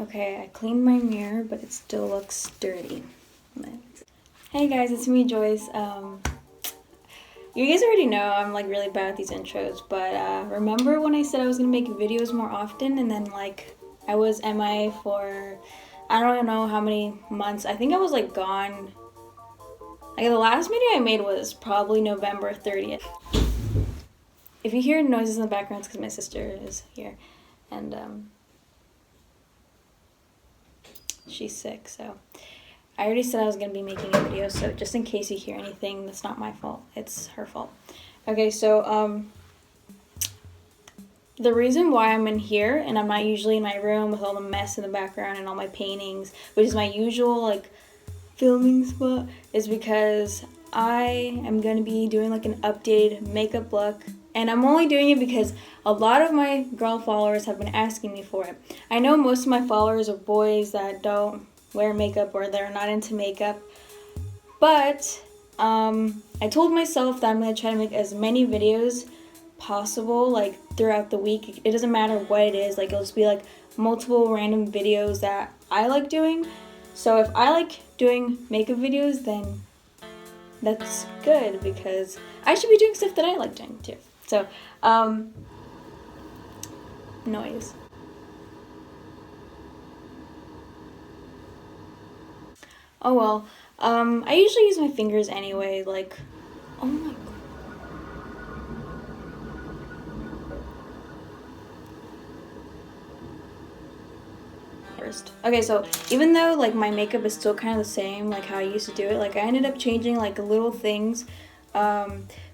Okay, I cleaned my mirror, but it still looks dirty. Hey guys, it's me, Joyce. You guys already know I'm like really bad at these intros, but remember when I said I was gonna make videos more often, and then like I was MIA for I don't know how many months. I think I was like gone. Like the last video I made was probably November 30th. If you hear noises in the background, it's because my sister is here, and she's sick, so I already said I was going to be making a video, so just in case you hear anything, that's not my fault, it's her fault. Okay, so the reason why I'm in here and I'm not usually in my room with all the mess in the background and all my paintings, which is my usual like filming spot, is because I am going to be doing like an updated makeup look. And I'm only doing it because a lot of my girl followers have been asking me for it. I know most of my followers are boys that don't wear makeup or they're not into makeup. But I told myself that I'm going to try to make as many videos possible like throughout the week. It doesn't matter what it is. Like it'll just be like multiple random videos that I like doing. So if I like doing makeup videos, then that's good because I should be doing stuff that I like doing too. So, noise. Oh well, I usually use my fingers anyway, like, oh my god. Okay, so even though like my makeup is still kind of the same, like how I used to do it, like I ended up changing like little things,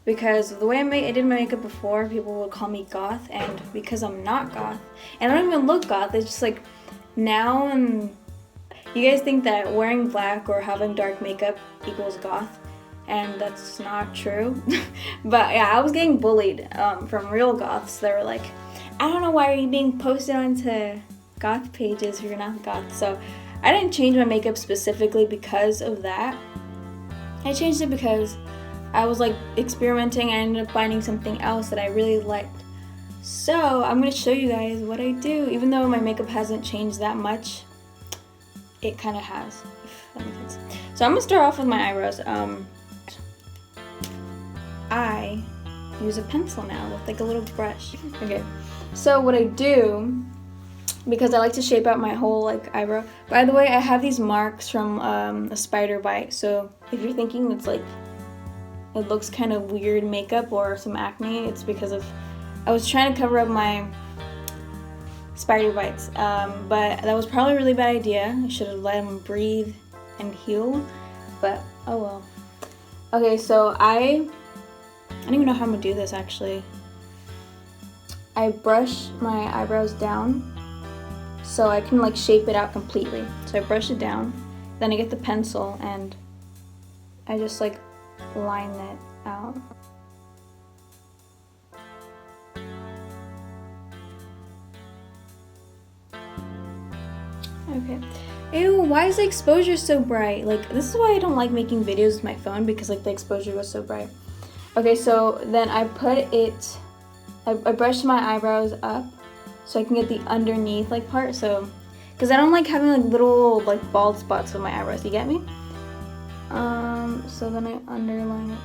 because the way I did my makeup before, people would call me goth, and because I'm not goth, and I don't even look goth, it's just like now, and you guys think that wearing black or having dark makeup equals goth, and that's not true. But yeah, I was getting bullied from real goths. They were like, I don't know why are you being posted onto goth pages if you're not goth. So I didn't change my makeup specifically because of that. I changed it because I was like experimenting and I ended up finding something else that I really liked. So I'm going to show you guys what I do. Even though my makeup hasn't changed that much, it kind of has, if that makes sense. So I'm going to start off with my eyebrows. I use a pencil now with like a little brush. Okay, so what I do, because I like to shape out my whole like eyebrow. By the way, I have these marks from a spider bite. So if you're thinking it's like it looks kind of weird makeup or some acne, it's because of I was trying to cover up my spider bites. But that was probably a really bad idea. I should have let them breathe and heal. But oh well. Okay, so I don't even know how I'm gonna do this actually. I brush my eyebrows down so I can like shape it out completely. So I brush it down, then I get the pencil and I just like line it out. Okay. Ew, why is the exposure so bright? Like, this is why I don't like making videos with my phone, because like the exposure was so bright. Okay, so then I brush my eyebrows up so I can get the underneath like part, so because I don't like having like little like bald spots with my eyebrows, you get me? So then I underline it.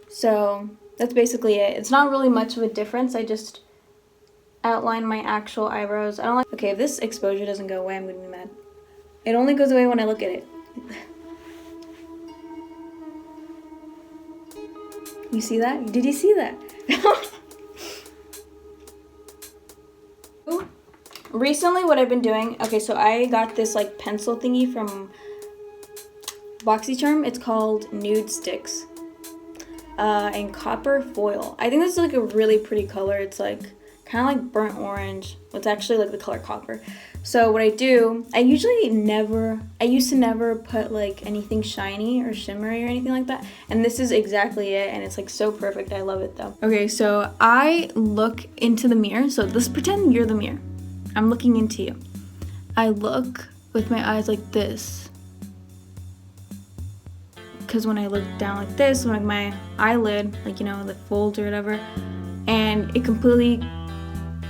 So that's basically it. It's not really much of a difference. I just outline my actual eyebrows. I don't like. Okay, if this exposure doesn't go away, I'm gonna be mad. It only goes away when I look at it. You see that? Did you see that? Recently what I've been doing, okay, so I got this like pencil thingy from Boxy Charm. It's called Nude Sticks in copper foil. I think this is like a really pretty color. It's like kind of like burnt orange. It's actually like the color copper. So what I do, I used to never put like anything shiny or shimmery or anything like that. And this is exactly it, and it's like so perfect. I love it though. Okay, so I look into the mirror. So let's pretend you're the mirror. I'm looking into you. I look with my eyes like this. Because when I look down like this, when like my eyelid, like, you know, the folds or whatever, and it completely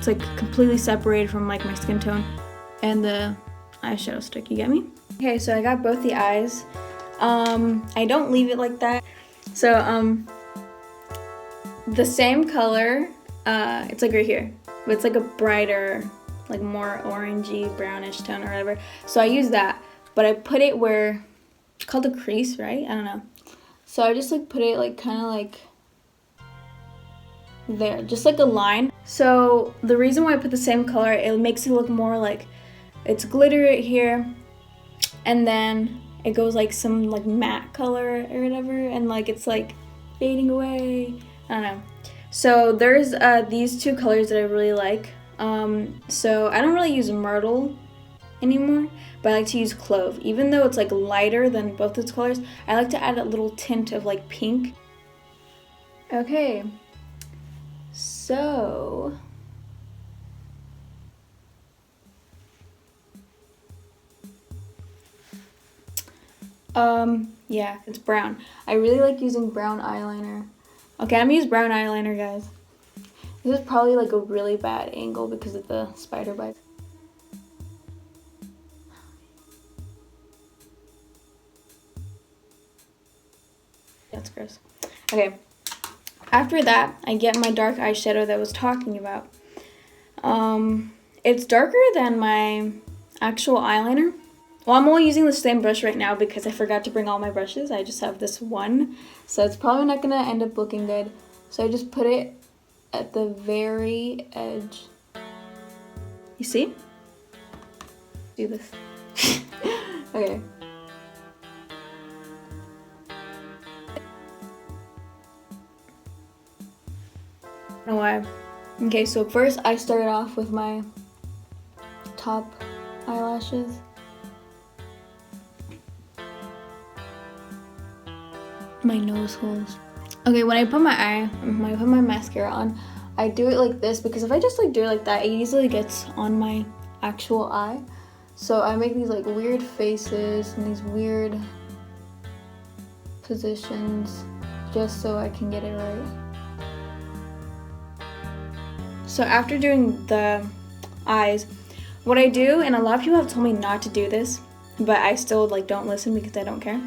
it's like completely separated from like my skin tone and the eyeshadow stick, you get me? Okay, so I got both the eyes. I don't leave it like that. So the same color, it's like right here, but it's like a brighter, like more orangey, brownish tone or whatever. So I use that, but I put it where, it's called a crease, right? I don't know. So I just like put it like kind of like there, just like a line. So the reason why I put the same color, it makes it look more like it's glitter right here, and then it goes like some like matte color or whatever, and like it's like fading away. I don't know. So there's these two colors that I really like. So I don't really use Myrtle anymore, but I like to use Clove. Even though it's like lighter than both its colors, I like to add a little tint of like pink. Okay, so yeah, it's brown. I really like using brown eyeliner. Okay, I'm gonna use brown eyeliner, guys. This is probably like a really bad angle because of the spider bite. That's gross. Okay, after that, I get my dark eyeshadow that I was talking about. It's darker than my actual eyeliner. Well, I'm only using the same brush right now because I forgot to bring all my brushes. I just have this one, so it's probably not gonna end up looking good. So I just put it at the very edge. You see? Do this. Okay. I don't know why. Okay, so first I started off with my top eyelashes. My nose holes. Okay, when I put my mascara on, I do it like this because if I just like do it like that, it easily gets on my actual eye. So I make these like weird faces and these weird positions just so I can get it right. So after doing the eyes, what I do, and a lot of people have told me not to do this, but I still like don't listen because I don't care.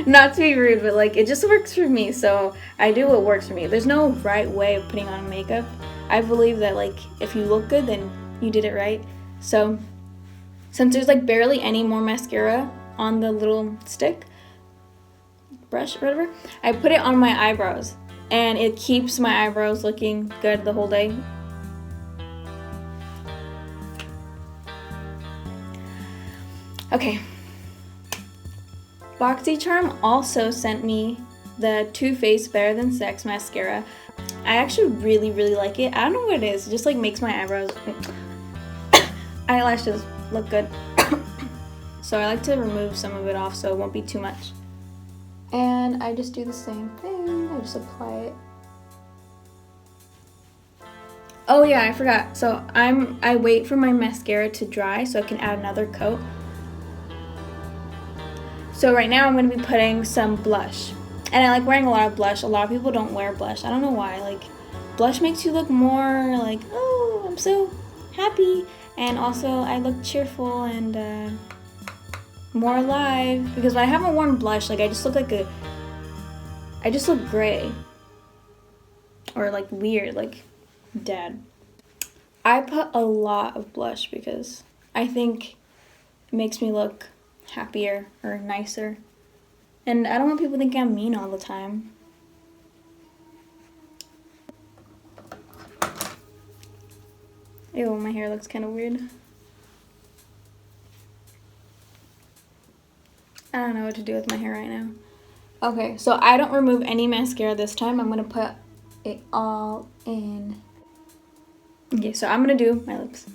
Not to be rude, but like it just works for me, so I do what works for me. There's no right way of putting on makeup. I believe that like if you look good, then you did it right. So since there's like barely any more mascara on the little stick, brush, or whatever, I put it on my eyebrows, and it keeps my eyebrows looking good the whole day. Okay. Boxy Charm also sent me the Too Faced Better Than Sex mascara. I actually really like it. I don't know what it is. It just like makes my eyebrows, eyelashes look good. So I like to remove some of it off so it won't be too much. And I just do the same thing. I just apply it. Oh yeah, I forgot. So I wait for my mascara to dry so I can add another coat. So right now I'm going to be putting some blush. And I like wearing a lot of blush. A lot of people don't wear blush. I don't know why. Like, blush makes you look more like, oh, I'm so happy. And also I look cheerful and more alive. Because when I haven't worn blush, like I just look gray. Or like weird, like dead. I put a lot of blush because I think it makes me look happier or nicer. And I don't want people thinking I'm mean all the time. Ew, my hair looks kind of weird. I don't know what to do with my hair right now. Okay, so I don't remove any mascara this time. I'm gonna put it all in. Okay, so I'm gonna do my lips.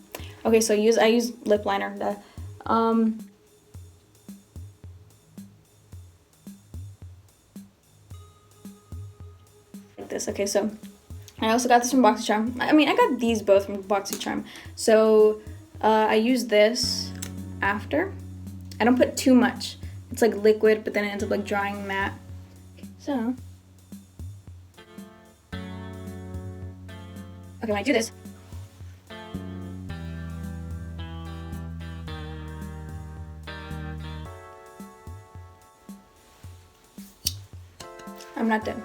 Okay, so I use lip liner. Like this. Okay, so I also got this from Boxy Charm. I mean, I got these both from Boxy Charm. So I use this after. I don't put too much. It's like liquid, but then it ends up like drying matte. So, okay, when I do this, I'm not done.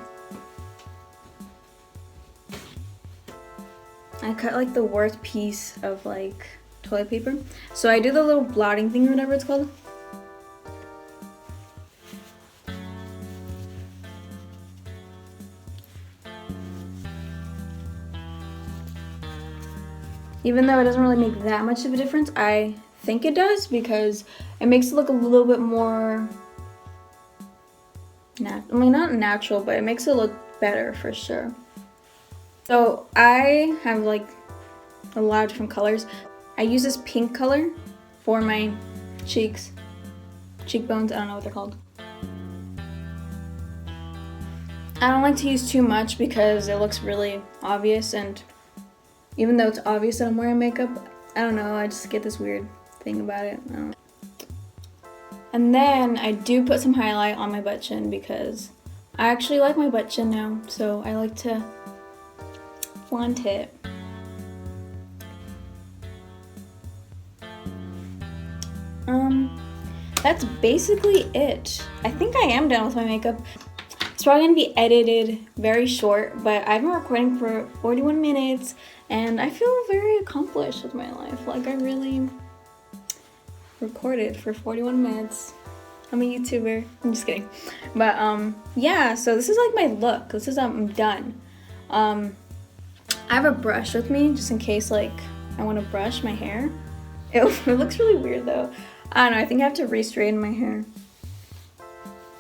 I cut like the worst piece of like toilet paper. So I do the little blotting thing or whatever it's called. Even though it doesn't really make that much of a difference, I think it does because it makes it look a little bit more, not natural, but it makes it look better for sure. So I have like a lot of different colors. I use this pink color for my cheekbones, I don't know what they're called. I don't like to use too much because it looks really obvious, and even though it's obvious that I'm wearing makeup, I don't know, I just get this weird thing about it. I don't know. And then I do put some highlight on my butt chin because I actually like my butt chin now, so I like to flaunt it. That's basically it. I think I am done with my makeup. It's probably gonna be edited very short, but I've been recording for 41 minutes and I feel very accomplished with my life. Like I really recorded for 41 minutes. I'm a YouTuber. I'm just kidding. But yeah, so this is like my look. This is I'm done. I have a brush with me just in case like I want to brush my hair. It looks really weird though. I don't know, I think I have to re-straighten my hair.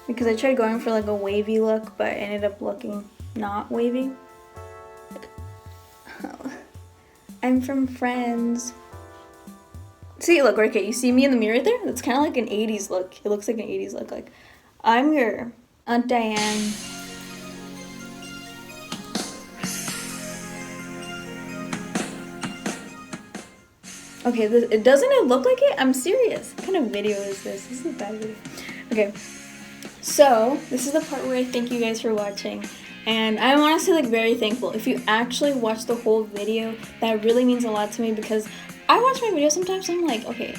Because I tried going for like a wavy look, but ended up looking not wavy. Oh, I'm from Friends. See, look, okay, you see me in the mirror there? That's kind of like an 80s look. It looks like an 80s look. Like, I'm your Aunt Diane. Okay, doesn't it look like it? I'm serious. What kind of video is this? This is a bad video. Okay, so this is the part where I thank you guys for watching. And I'm honestly like very thankful. If you actually watch the whole video, that really means a lot to me because I watch my videos sometimes and I'm like, okay,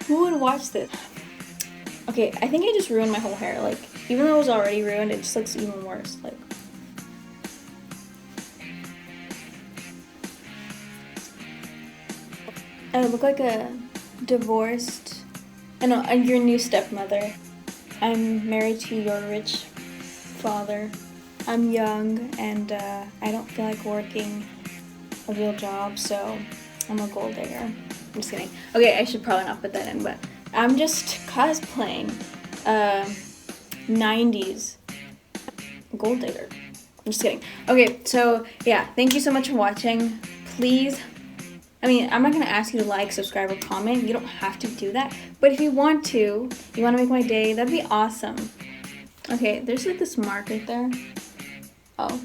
who would watch this? Okay, I think I just ruined my whole hair. Like, even though it was already ruined, it just looks even worse. Like, I look like a divorced, your new stepmother. I'm married to your rich father. I'm young and I don't feel like working a real job, so I'm a gold digger. I'm just kidding. Okay, I should probably not put that in, but I'm just cosplaying 90s gold digger. I'm just kidding. Okay, so yeah, thank you so much for watching. Please, I'm not gonna ask you to like, subscribe, or comment. You don't have to do that. But if you want to make my day, that'd be awesome. Okay, there's like this mark right there. Oh.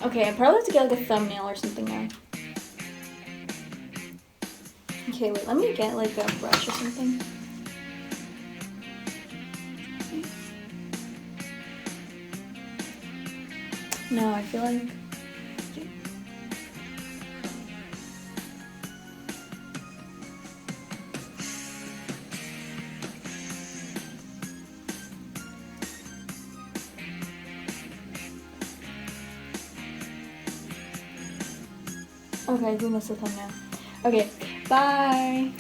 Okay, I probably have to get like a thumbnail or something now. Okay, wait, let me get like a brush or something. No, I feel like... Okay, I think that's the thumbnail. Okay, bye!